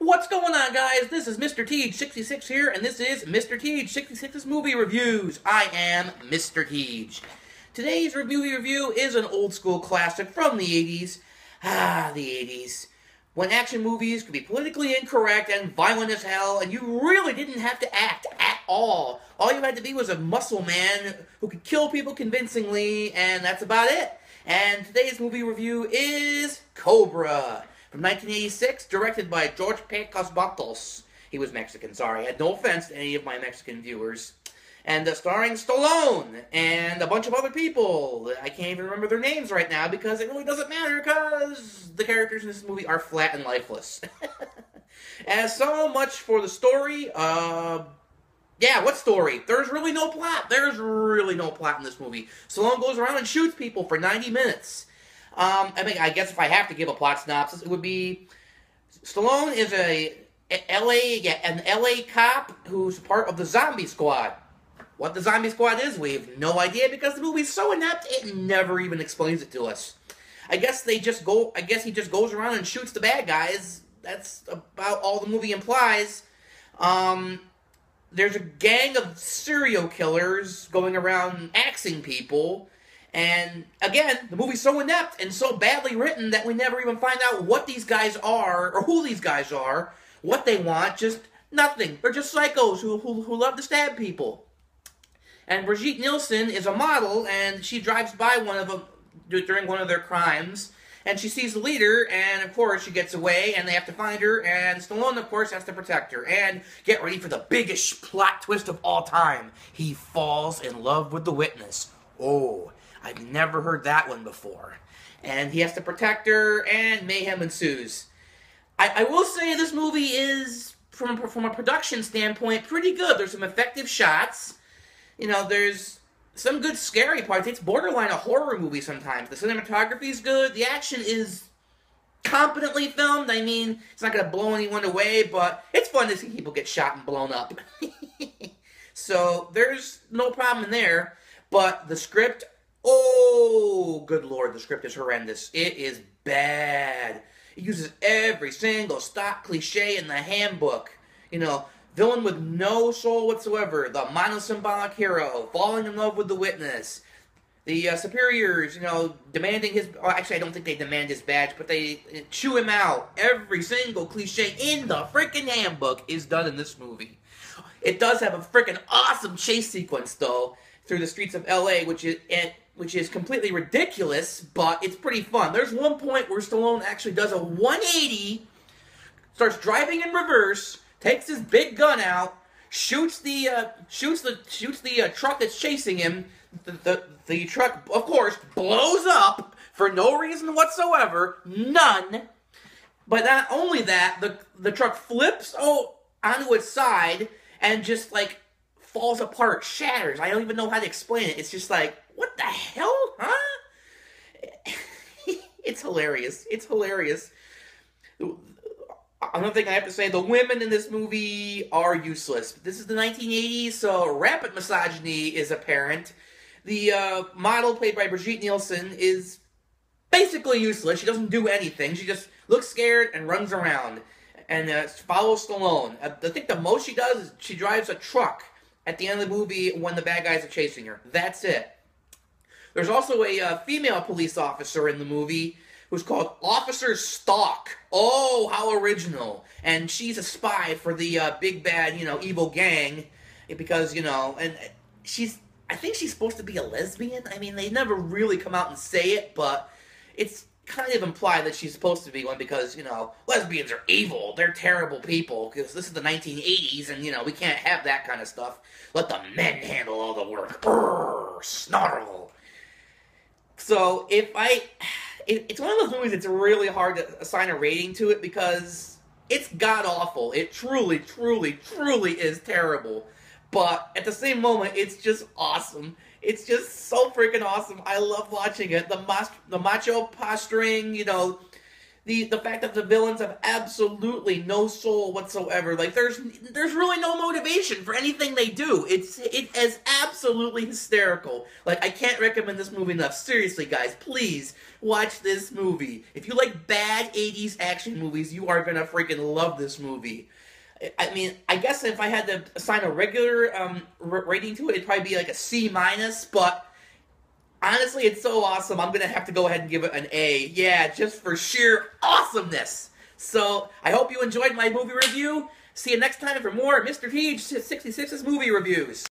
What's going on, guys? This is MrTeej66 here, and this is MrTeej66's Movie Reviews. I am Mr. Teej. Today's movie review is an old-school classic from the 80s. The 80s. When action movies could be politically incorrect and violent as hell, and you really didn't have to act at all. All you had to be was a muscle man who could kill people convincingly, and that's about it. And today's movie review is Cobra, from 1986, directed by George Cosmatos. He was Mexican, sorry. I had no offense to any of my Mexican viewers. And starring Stallone and a bunch of other people. I can't even remember their names right now because it really doesn't matter because the characters in this movie are flat and lifeless. And so much for the story. Yeah, what story? There's really no plot. There's really no plot in this movie. Stallone goes around and shoots people for 90 minutes. I guess if I have to give a plot synopsis, it would be Stallone is an LA cop who's part of the Zombie Squad. What the Zombie Squad is, we have no idea because the movie's so inept, it never even explains it to us. I guess he just goes around and shoots the bad guys. That's about all the movie implies. There's a gang of serial killers going around axing people. And, again, the movie's so inept and so badly written that we never even find out what these guys are, or who these guys are, what they want, just nothing. They're just psychos who love to stab people. And Brigitte Nielsen is a model, and she drives by one of them during one of their crimes, and she sees the leader, and, of course, she gets away, and they have to find her, and Stallone, of course, has to protect her. And get ready for the biggest plot twist of all time. He falls in love with the witness. Oh, I've never heard that one before. And he has to protect her, and mayhem ensues. I will say this movie is, from a production standpoint, pretty good. There's some effective shots. You know, there's some good scary parts. It's borderline a horror movie sometimes. The cinematography is good. The action is competently filmed. I mean, it's not going to blow anyone away, but it's fun to see people get shot and blown up. So, there's no problem in there. But the script... Oh, good lord, the script is horrendous. It is bad. It uses every single stock cliche in the handbook. You know, villain with no soul whatsoever. The monosymbolic hero. Falling in love with the witness. The superiors, you know, demanding his... Oh, actually, I don't think they demand his badge, but they chew him out. Every single cliche in the freaking handbook is done in this movie. It does have a freaking awesome chase sequence, though, through the streets of L.A., which is completely ridiculous, but it's pretty fun. There's one point where Stallone actually does a 180, starts driving in reverse, takes his big gun out, shoots the truck that's chasing him. The truck, of course, blows up for no reason whatsoever, none. But not only that, the truck flips onto its side and just like falls apart, shatters. I don't even know how to explain it. It's just like, what the hell, huh? It's hilarious. It's hilarious. Another thing I have to say, the women in this movie are useless. This is the 1980s, so rampant misogyny is apparent. The model, played by Brigitte Nielsen, is basically useless. She doesn't do anything. She just looks scared and runs around and follows Stallone. I think the most she does is she drives a truck at the end of the movie when the bad guys are chasing her. That's it. There's also a female police officer in the movie who's called Officer Stalk. Oh, how original. And she's a spy for the big bad, evil gang. Because, and I think she's supposed to be a lesbian. I mean, they never really come out and say it, but it's kind of implied that she's supposed to be one because, lesbians are evil. They're terrible people because this is the 1980s and, we can't have that kind of stuff. Let the men handle all the work. Brrr, snarl. So, it's one of those movies that's really hard to assign a rating to it because it's god-awful. It truly, truly, truly is terrible. But at the same moment, it's just awesome. It's just so freaking awesome. I love watching it. The macho posturing, The fact that the villains have absolutely no soul whatsoever. Like, there's really no motivation for anything they do. It is absolutely hysterical. Like, I can't recommend this movie enough. Seriously, guys, please watch this movie. If you like bad 80s action movies, you are gonna freaking love this movie. I mean, I guess if I had to assign a regular rating to it, it'd probably be like a C-, but honestly, it's so awesome, I'm going to have to go ahead and give it an A. Yeah, just for sheer awesomeness. So, I hope you enjoyed my movie review. See you next time for more MrTeej66's movie reviews.